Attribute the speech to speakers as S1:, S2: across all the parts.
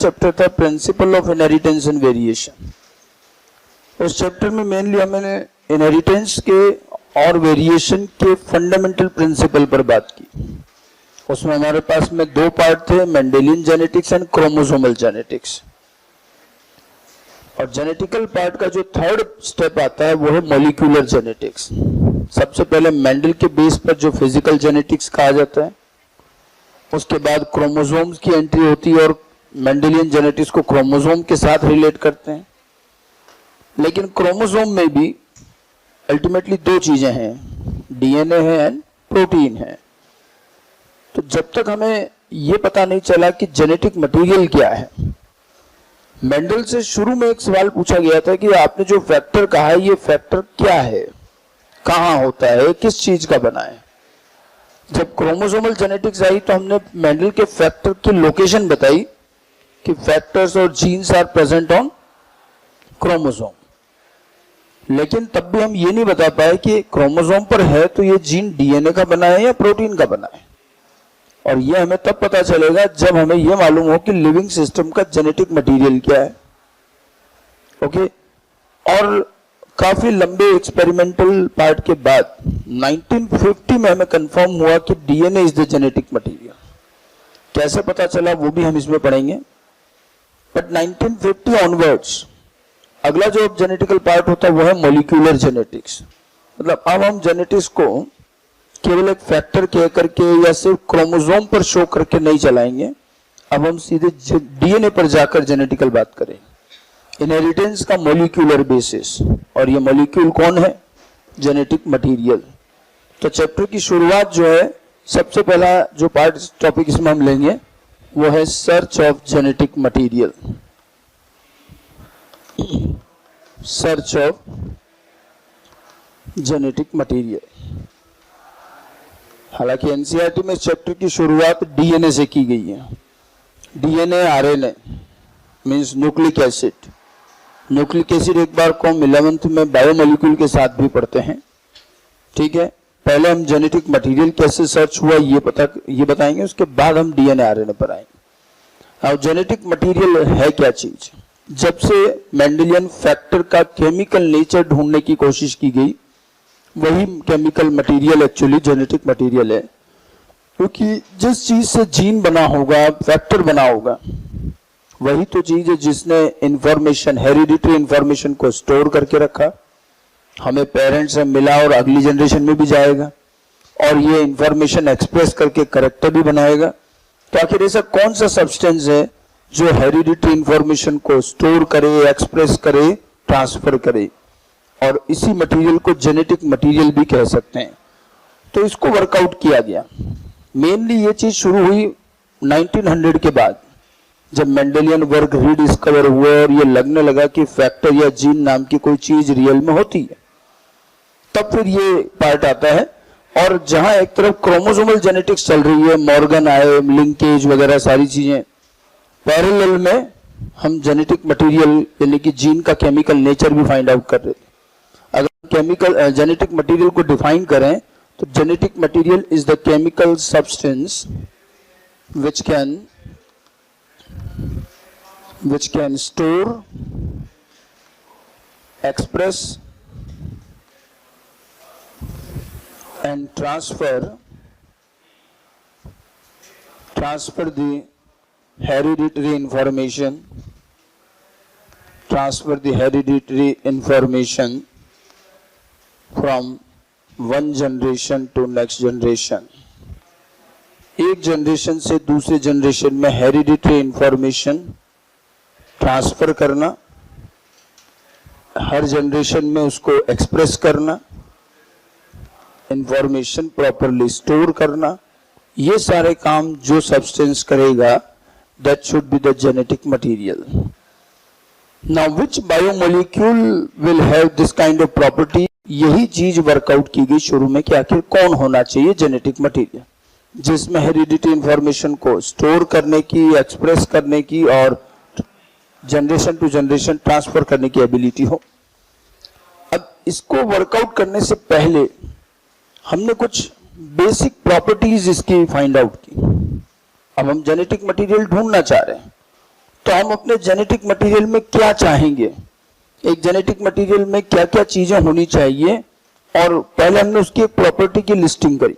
S1: Chapter था principle of inheritance and variation. उस chapter में मेनली हमने इनहेरिटेंस के और वेरिएशन के फंडामेंटल प्रिंसिपल पर बात की। उसमें हमारे पास में दो पार्ट थे, Mendelian genetics and chromosomal genetics. और जेनेटिकल पार्ट का जो थर्ड स्टेप आता है वो है मॉलिक्यूलर जेनेटिक्स। सबसे पहले मेंडल के बेस पर जो फिजिकल जेनेटिक्स कहा जाता है, उसके बाद क्रोमोसोम्स की एंट्री होती है और मेंडेलियन जेनेटिक्स को क्रोमोसोम के साथ रिलेट करते हैं। लेकिन क्रोमोसोम में भी अल्टीमेटली दो चीजें हैं, डीएनए है एंड प्रोटीन है। तो जब तक हमें यह पता नहीं चला कि जेनेटिक मटेरियल क्या है, मेंडल से शुरू में एक सवाल पूछा गया था कि आपने जो फैक्टर कहा है ये फैक्टर क्या है, कहां होता है, किस चीज का बना है। जब क्रोमोसोमल जेनेटिक्स आई तो हमने मेंडल के फैक्टर की लोकेशन बताई कि फैक्टर्स और genes are present on chromosome. लेकिन तब भी हम ये नहीं बता पाए कि क्रोमोसोम पर है तो ये जीन डीएनए का बना है या प्रोटीन का बना है। और ये हमें तब पता चलेगा जब हमें यह मालूम हो कि लिविंग सिस्टम का जेनेटिक मटेरियल क्या है। ओके, और काफी लंबे एक्सपेरिमेंटल पार्ट के बाद 1950 में हमें कंफर्म हुआ कि DNA is the genetic material. कैसे पता चला वो भी हम इसमें पढ़ेंगे। बट 1950 ऑनवर्ड्स अगला जो जेनेटिकल पार्ट होता है वो है मॉलिक्यूलर जेनेटिक्स। मतलब अब हम जेनेटिक्स को केवल एक फैक्टर कह करके या सिर्फ क्रोमोसोम पर शो करके नहीं चलाएंगे। अब हम सीधे डीएनए पर जाकर जेनेटिकल बात करें, इनहेरिटेंस का मॉलिक्यूलर बेसिस। और ये मॉलिक्यूल कौन है? Genetic material. तो चैप्टर की शुरुआत जो है, सबसे पहला जो पार्ट टॉपिक इसमें हम लेंगे वो है search of genetic material. Search of genetic material. हालांकि एनसीईआरटी में इस चैप्टर की शुरुआत डीएनए से की गई है। DNA RNA means nucleic acid. Nucleic acid एक बार को हम 11th में बायोमोलिक्यूल के साथ भी पढ़ते हैं। ठीक है, पहले हम जेनेटिक मटेरियल कैसे सर्च हुआ ये बताएंगे, उसके बाद हम डीएनए आरएनए पर आएंगे। अब जेनेटिक मटेरियल है क्या चीज? जब से मेंडेलियन फैक्टर का केमिकल नेचर ढूंढने की कोशिश की गई, वही chemical material actually genetic material है। क्योंकि जिस चीज से जीन बना होगा, फैक्टर बना होगा, वही तो चीज है जिसने इंफॉर्मेशन, हेरिडिटरी इंफॉर्मेशन को स्टोर करके रखा, हमें पेरेंट्स से मिला और अगली जनरेशन में भी जाएगा, और ये इंफॉर्मेशन एक्सप्रेस करके करेक्टर भी बनाएगा। तो आखिर ऐसा कौन सा सब्सटेंस है जो हेरिडिटरी इंफॉर्मेशन को स्टोर करे, एक्सप्रेस करे, ट्रांसफर करे, और इसी मटेरियल को जेनेटिक मटेरियल भी कह सकते हैं। तो इसको वर्कआउट किया गया। मेनली ये चीज शुरू हुई 1900 के बाद, जब मेंडेलियन वर्क रीडिस्कवर हुए और ये लगने लगा कि फैक्टर या जीन नाम की कोई चीज रियल में होती है। तब फिर ये पार्ट आता है। और जहां एक तरफ क्रोमोसोमल जेनेटिक्स चल रही है, मॉर्गन आए, लिंकेज वगैरह सारी चीजें, पैरेलल में हम जेनेटिक मटेरियल यानी कि जीन का केमिकल नेचर भी फाइंड आउट कर रहे थे। अगर केमिकल जेनेटिक मटेरियल को डिफाइन करें तो genetic material is the chemical substance which can store, express and transfer the hereditary information from one generation to next generation। एक जनरेशन से दूसरे जनरेशन में हेरिडिटरी इंफॉर्मेशन ट्रांसफर करना, हर जनरेशन में उसको एक्सप्रेस करना, इंफॉर्मेशन प्रॉपरली स्टोर करना, ये सारे काम जो सब्सटेंस करेगा, that should be the genetic material. Now which biomolecule will have this kind of property? यही चीज वर्कआउट की गई शुरू में कि आखिर कौन होना चाहिए जेनेटिक मटेरियल जिसमें हेरिडिटरी इंफॉर्मेशन को स्टोर करने की, एक्सप्रेस करने की और जनरेशन टू जनरेशन ट्रांसफर करने की एबिलिटी हो। अब इसको वर्कआउट करने से पहले हमने कुछ बेसिक प्रॉपर्टीज इसकी फाइंड आउट की। अब हम जेनेटिक मटेरियल ढूंढना चाह रहे हैं तो हम अपने जेनेटिक मटेरियल में क्या चाहेंगे, एक जेनेटिक मटेरियल में क्या क्या चीजें होनी चाहिए, और पहले हमने उसकी एक प्रॉपर्टी की लिस्टिंग करी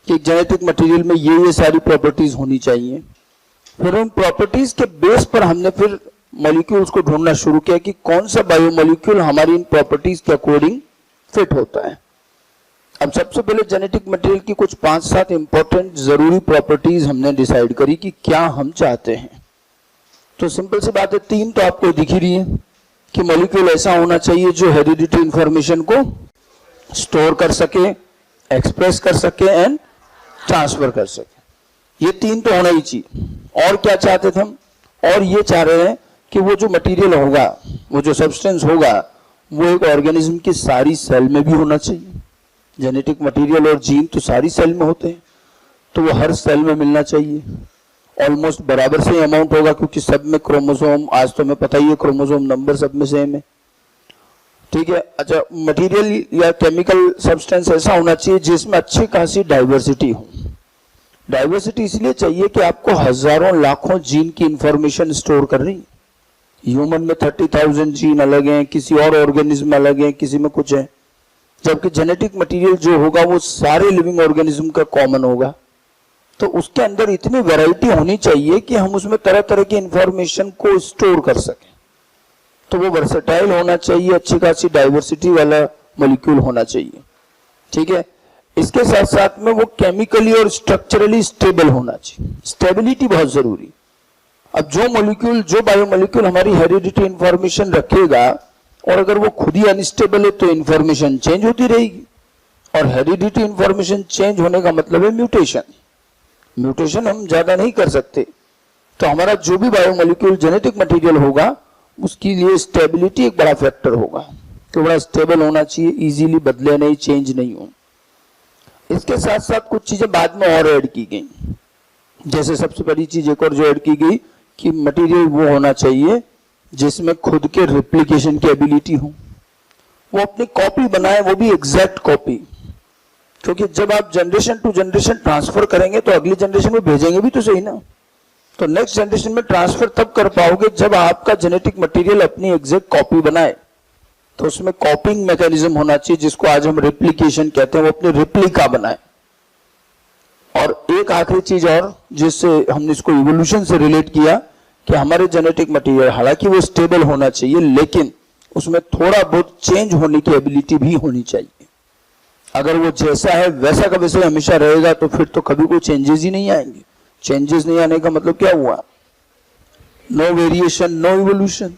S1: कि एक जेनेटिक मटेरियल में ये सारी प्रॉपर्टीज होनी चाहिए। फिर उन प्रॉपर्टीज के बेस पर हमने फिर मॉलिक्यूल्स को ढूंढना शुरू किया कि कौन सा बायोमॉलिक्यूल हमारी इन प्रॉपर्टीज के अकॉर्डिंग फिट होता है। अब सबसे पहले जेनेटिक मटेरियल की कुछ 5-7 इंपॉर्टेंट जरूरी प्रॉपर्टीज हमने डिसाइड करी कि क्या हम चाहते हैं। तो सिंपल सी बात है, 3 तो आपको दिख ही रही है कि मॉलिक्यूल ऐसा होना चाहिए जो हेरिडिटी इंफॉर्मेशन को स्टोर कर सके, एक्सप्रेस कर सके एंड ट्रांसफर कर सके। ये 3 तो होना ही चाहिए। और क्या चाहते थे हम, और ये चाह रहे हैं कि वो जो मटेरियल होगा, वो जो सब्सटेंस होगा, वो एक ऑर्गेनिज्म की सारी सेल में भी होना चाहिए। जेनेटिक मटेरियल और जीन तो सारी सेल में होते हैं, तो वो हर सेल में मिलना चाहिए। ऑलमोस्ट बराबर से अमाउंट होगा, क्योंकि सब में क्रोमोसोम, आज तो हमें पता ही है क्रोमोसोम नंबर सब में सेम है, ठीक है। अच्छा, मटेरियल या केमिकल सब्सटेंस ऐसा होना चाहिए जिसमें अच्छी खासी डाइवर्सिटी हो। डाइवर्सिटी इसलिए चाहिए कि आपको हजारों लाखों जीन की इंफॉर्मेशन स्टोर कर रही। ह्यूमन में 30,000 जीन अलग हैं, किसी और ऑर्गेनिज्म में अलग हैं, किसी में कुछ है, जबकि जेनेटिक मटेरियल जो होगा वो सारे लिविंग ऑर्गेनिज्म का कॉमन होगा। तो उसके अंदर इतनी वैरायटी होनी चाहिए कि हम उसमें तरह तरह की इंफॉर्मेशन को स्टोर कर सकें। तो वो वर्सेटाइल होना चाहिए, अच्छी खासी डाइवर्सिटी वाला मॉलिक्यूल होना चाहिए, ठीक है। इसके साथ साथ में वो केमिकली और स्ट्रक्चरली स्टेबल होना चाहिए। स्टेबिलिटी बहुत जरूरी। अब जो मॉलिक्यूल, जो बायोमॉलिक्यूल हमारी हेरिडिटी इंफॉर्मेशन रखेगा, और अगर वो खुद ही अनस्टेबल है तो इंफॉर्मेशन चेंज होती रहेगी, और हेरिडिटी इंफॉर्मेशन चेंज होने का मतलब है म्यूटेशन। म्यूटेशन हम ज्यादा नहीं कर सकते। तो हमारा जो भी बायोमॉलिक्यूल जेनेटिक मटेरियल होगा, उसके लिए स्टेबिलिटी एक बड़ा फैक्टर होगा, तो बड़ा स्टेबल होना चाहिए, इजीली बदले नहीं, चेंज नहीं हो। इसके साथ साथ कुछ चीजें बाद में और ऐड की गई, जैसे सबसे बड़ी चीज एक और जो ऐड की गई कि मटेरियल वो होना चाहिए जिसमें खुद के रिप्लिकेशन की एबिलिटी हो, वो अपनी कॉपी बनाए, वो भी एग्जैक्ट कॉपी। क्योंकि जब आप जनरेशन टू जनरेशन ट्रांसफर करेंगे तो अगली जनरेशन में भेजेंगे भी तो सही ना। तो नेक्स्ट जनरेशन में ट्रांसफर तब कर पाओगे जब आपका जेनेटिक मटेरियल अपनी एग्जैक्ट कॉपी बनाए। तो उसमें कॉपिंग मैकेनिज्म होना चाहिए, जिसको आज हम रेप्लिकेशन कहते हैं, वो अपनी रेप्लिका बनाए। और एक आखिरी चीज और जिससे हमने इसको इवोल्यूशन से रिलेट किया कि हमारे जेनेटिक मटेरियल, हालांकि वो स्टेबल होना चाहिए, लेकिन उसमें थोड़ा बहुत चेंज होने की एबिलिटी भी होनी चाहिए। अगर वो जैसा है वैसा का वैसे हमेशा रहेगा तो फिर तो कभी कोई चेंजेस ही नहीं आएंगे। चेंजेस नहीं आने का मतलब क्या हुआ, नो वेरिएशन, नो इवोल्यूशन।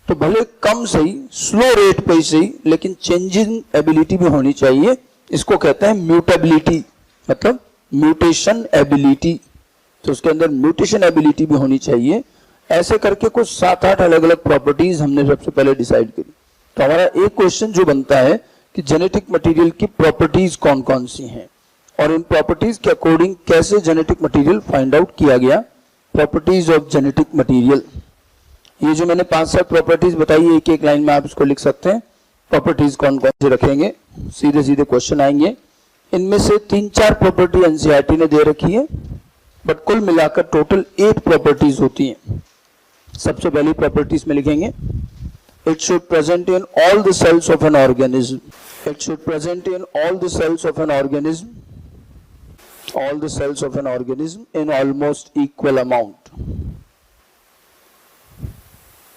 S1: तो भले कम सही, स्लो रेट पे सही, लेकिन चेंजिंग एबिलिटी भी होनी चाहिए। इसको कहते हैं म्यूटेबिलिटी, मतलब म्यूटेशन एबिलिटी। तो उसके अंदर म्यूटेशन एबिलिटी भी होनी चाहिए। ऐसे करके कुछ 7-8 अलग अलग प्रॉपर्टीज हमने सबसे पहले डिसाइड करी। तो हमारा एक क्वेश्चन जो बनता है कि जेनेटिक मटेरियल की प्रॉपर्टीज कौन कौन सी हैं, और इन प्रॉपर्टीज के अकॉर्डिंग कैसे जेनेटिक मटेरियल फाइंड आउट किया गया। प्रॉपर्टीज ऑफ जेनेटिक मटेरियल, ये जो मैंने 5-7 प्रॉपर्टीज बताई, एक एक लाइन में आप इसको लिख सकते हैं। प्रॉपर्टीज कौन कौन सी रखेंगे, सीधे सीधे क्वेश्चन आएंगे। इनमें से 3-4 प्रॉपर्टी एनसीईआरटी ने दे रखी है, बट कुल मिलाकर टोटल 8 प्रॉपर्टीज होती हैं। सबसे पहली प्रॉपर्टीज में लिखेंगे, it should present in all the cells of an organism. It should present in all the cells of an organism, all the cells of an organism in almost equal amount.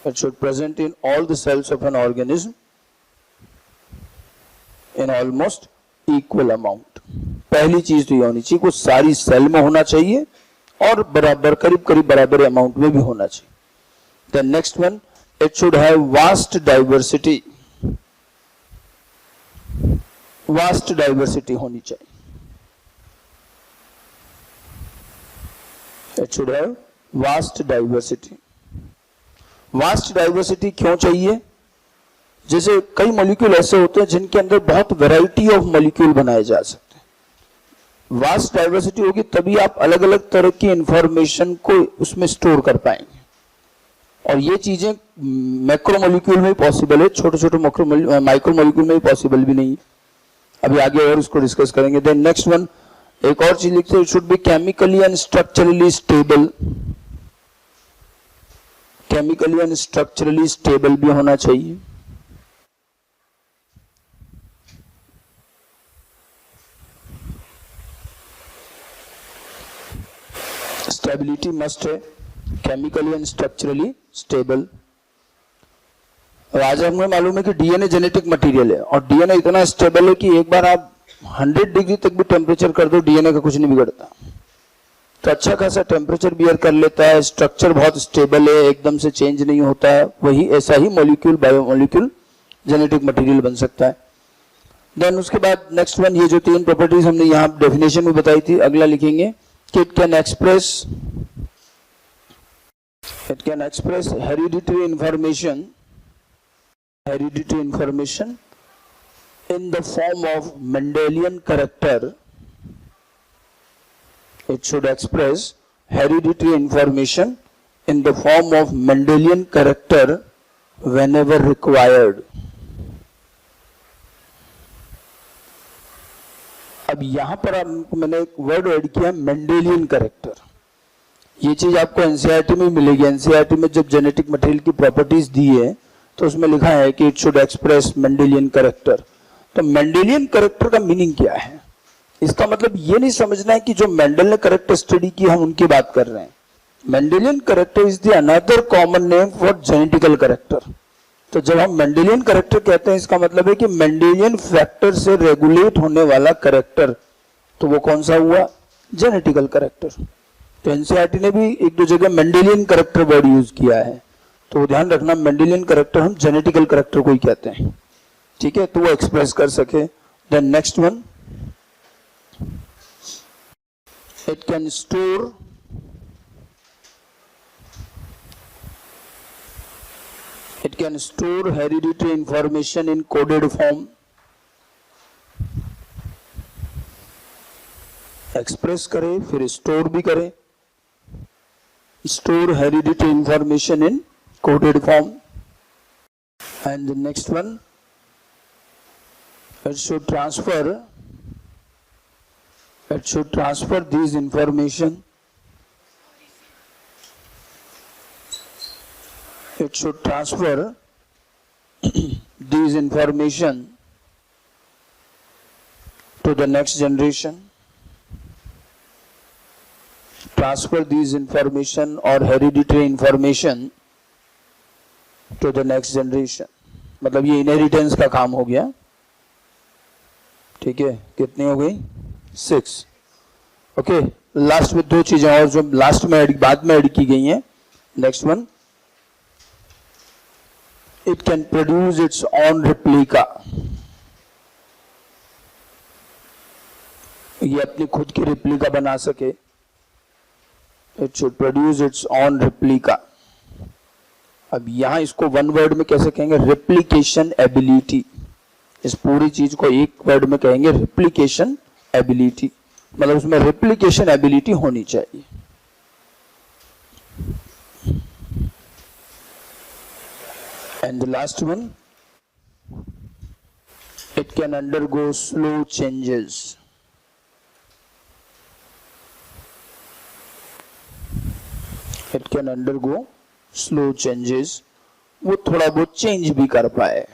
S1: It should present in all the cells of an organism in almost equal amount. पहली चीज तो ये होनी चाहिए, कुछ सारी cell में होना चाहिए और बराबर, करीब करीब बराबर अमाउंट में भी होना चाहिए। The next one, it should have vast diversity. Vast diversity होनी चाहिए। It should have vast diversity. Vast diversity क्यों चाहिए? जैसे कई मॉलिक्यूल ऐसे होते हैं जिनके अंदर बहुत वैरायटी ऑफ मॉलिक्यूल बनाए जा सकते हैं। वास्ट डाइवर्सिटी होगी तभी आप अलग अलग तरह की इंफॉर्मेशन को उसमें स्टोर कर पाएंगे। और ये चीजें मैक्रो मॉलिक्यूल में पॉसिबल है, छोटे छोटे माइक्रो मॉलिक्यूल में पॉसिबल भी नहीं है। अभी आगे और इसको डिस्कस करेंगे। देन नेक्स्ट वन, एक और चीज लिखते हैं, it should be chemically and structurally stable. Chemically and structurally stable भी होना चाहिए। स्टेबिलिटी मस्ट है, केमिकली एंड स्ट्रक्चरली स्टेबल। और आज हमें मालूम है कि डीएनए जेनेटिक मटेरियल है और डीएनए इतना स्टेबल है कि एक बार आप 100 डिग्री तक भी टेम्परेचर कर दो, डीएनए का कुछ नहीं बिगड़ता। तो अच्छा खासा टेम्परेचर बियर कर लेता है, स्ट्रक्चर बहुत स्टेबल है, एकदम से चेंज नहीं होता है। वही ऐसा ही मॉलिक्यूल, बायोमॉलिक्यूल जेनेटिक मटेरियल बन सकता है। देन उसके बाद नेक्स्ट वन, ये जो 3 प्रॉपर्टीज हमने यहाँ डेफिनेशन में बताई थी, अगला लिखेंगे कि it can express hereditary information in the form of Mendelian character. It should express hereditary information in the form of Mendelian character whenever required. अब यहां पर मैंने एक वर्ड ऐड किया, मेंडेलियन कैरेक्टर। ये चीज आपको एनसीईआरटी में मिलेगी। एनसीईआरटी में जब जेनेटिक मटेरियल की प्रॉपर्टीज दी है तो उसमें लिखा है कि it should express Mendelian character. तो मेंडेलियन कैरेक्टर का मीनिंग क्या है? इसका मतलब ये नहीं समझना है कि जो मेंडल ने कैरेक्टर स्टडी की हम उनकी बात कर रहे हैं। Mendelian character is the another common name for genetical character. तो जब हम मेंडेलियन कैरेक्टर कहते हैं, इसका मतलब है कि मेंडेलियन फैक्टर से रेगुलेट होने वाला कैरेक्टर। तो वो कौन सा हुआ? Genetical character. तो एनसीईआरटी ने भी 1-2 जगह मेंडेलियन कैरेक्टर वर्ड यूज किया है, तो ध्यान रखना मेंडेलियन कैरेक्टर हम जेनेटिकल कैरेक्टर को ही कहते हैं। ठीक है, तो वो एक्सप्रेस कर सके। Then next one, it can store hereditary information in coded form. Express करे फिर स्टोर भी करे। Store hereditary information in coded form. And the next one, it should transfer these information. It should transfer these information to the next generation. Transfer these information or hereditary information to the next generation. मतलब ये inheritance का काम हो गया। ठीक है, कितनी हो गई? 6। ओके, लास्ट में 2 चीजें और जो लास्ट में बाद में ऐड की गई हैं। Next one, it can produce it's on replica. ये अपनी खुद की रेप्लिका बना सके। It should produce it's on replica. अब यहां इसको वन वर्ड में कैसे कहेंगे? Replication ability. इस पूरी चीज को एक वर्ड में कहेंगे रेप्लिकेशन एबिलिटी। मतलब उसमें रेप्लिकेशन एबिलिटी होनी चाहिए। And the last one, it can undergo slow changes. It can undergo slow changes. वो थोड़ा बहुत चेंज भी कर पाए।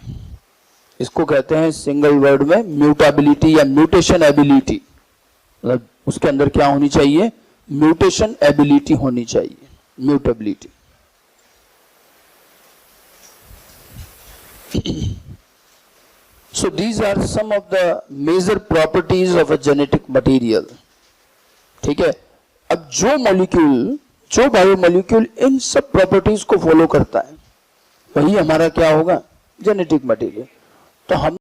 S1: इसको कहते हैं सिंगल वर्ड में म्यूटेबिलिटी या म्यूटेशन एबिलिटी। मतलब उसके अंदर क्या होनी चाहिए? म्यूटेशन एबिलिटी होनी चाहिए, mutability. So these are some of the major properties of a genetic material. ठीक है, अब जो बायोमॉलिक्यूल इन सब प्रॉपर्टीज को फॉलो करता है वही हमारा क्या होगा? Genetic material. तो हम